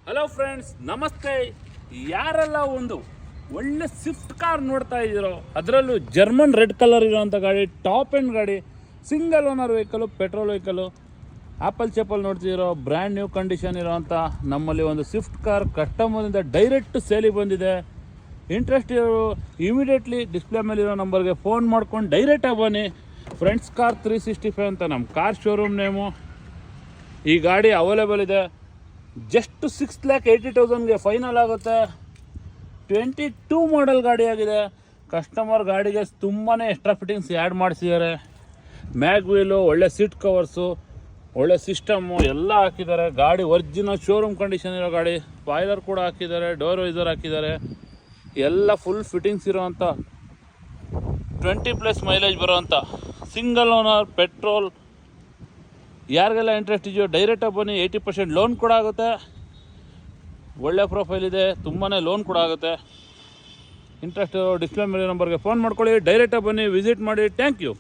Hello friends, ನಮಸ್ತೆ. ಯಾರೆಲ್ಲ ಒಂದು ಒಳ್ಳೆ ಸ್ವಿಫ್ಟ್ ಕಾರ್ ನೋಡ್ತಾ ಇದ್ದೀರೋ, ಅದರಲ್ಲೂ ಜರ್ಮನ್ ರೆಡ್ ಕಲರ್ ಇರೋವಂಥ ಗಾಡಿ, ಟಾಪ್ ಎಂಡ್ ಗಾಡಿ, single owner vehicle, petrol vehicle, ಆ್ಯಪಲ್ ಚೇಪಲ್ ನೋಡ್ತಿದ್ದೀರೋ, ಬ್ರ್ಯಾಂಡ್ ನ್ಯೂ ಕಂಡೀಷನ್ ಇರೋವಂಥ ನಮ್ಮಲ್ಲಿ ಒಂದು ಸ್ವಿಫ್ಟ್ ಕಾರ್ ಕಸ್ಟಮರಿಂದ ಡೈರೆಕ್ಟ್ ಸೇಲಿಗೆ ಬಂದಿದೆ. ಇಂಟ್ರೆಸ್ಟ್ ಇರೋರು ಇಮಿಡಿಯೇಟ್ಲಿ ಡಿಸ್ಪ್ಲೇ ಮೇಲಿರೋ ನಂಬರ್ಗೆ ಫೋನ್ ಮಾಡ್ಕೊಂಡು ಡೈರೆಕ್ಟಾಗಿ ಬನ್ನಿ. ಫ್ರೆಂಡ್ಸ್ ಕಾರ್ 365 ಅಂತ ನಮ್ಮ ಕಾರ್ ಶೋರೂಮ್ ನೇಮು. ಈ ಗಾಡಿ ಅವೈಲೇಬಲ್ ಇದೆ. ಜಸ್ಟ್ 6,80,000ಗೆ ಫೈನಲ್ ಆಗುತ್ತೆ. 22 ಮಾಡೆಲ್ ಗಾಡಿ ಆಗಿದೆ. ಕಸ್ಟಮರ್ ಗಾಡಿಗೆ ತುಂಬಾ ಎಕ್ಸ್ಟ್ರಾ ಫಿಟ್ಟಿಂಗ್ಸ್ ಆ್ಯಡ್ ಮಾಡಿಸಿದ್ದಾರೆ. ಮ್ಯಾಗ್ ವೀಲು, ಒಳ್ಳೆ ಸೀಟ್ ಕವರ್ಸು, ಒಳ್ಳೆ ಸಿಸ್ಟಮ್ಮು ಎಲ್ಲ ಹಾಕಿದ್ದಾರೆ. ಗಾಡಿ ಒರಿಜಿನಲ್ ಶೋರೂಮ್ ಕಂಡೀಷನ್ ಇರೋ ಗಾಡಿ. ಸ್ಪಾಯ್ಲರ್ ಕೂಡ ಹಾಕಿದ್ದಾರೆ, ಡೋರ್ ವೈಸರ್ ಹಾಕಿದ್ದಾರೆ. ಎಲ್ಲ ಫುಲ್ ಫಿಟ್ಟಿಂಗ್ಸ್ ಇರೋವಂಥ 20+ ಮೈಲೇಜ್ ಬರೋವಂಥ ಸಿಂಗಲ್ ಓನರ್ ಪೆಟ್ರೋಲ್. ಯಾರಿಗೆಲ್ಲ ಇಂಟ್ರೆಸ್ಟ್ ಇದೆಯೋ ಡೈರೆಕ್ಟಾಗಿ ಬನ್ನಿ. 80% ಲೋನ್ ಕೂಡ ಆಗುತ್ತೆ. ಒಳ್ಳೆ ಪ್ರೊಫೈಲ್ ಇದೆ, ತುಂಬಾ ಲೋನ್ ಕೂಡ ಆಗುತ್ತೆ. ಇಂಟ್ರೆಸ್ಟ್ ಡಿಸ್ಪ್ಲೇ ಮೇಲೆ ನಂಬರ್ಗೆ ಫೋನ್ ಮಾಡ್ಕೊಳ್ಳಿ, ಡೈರೆಕ್ಟಾಗಿ ಬನ್ನಿ, ವಿಸಿಟ್ ಮಾಡಿ. Thank you.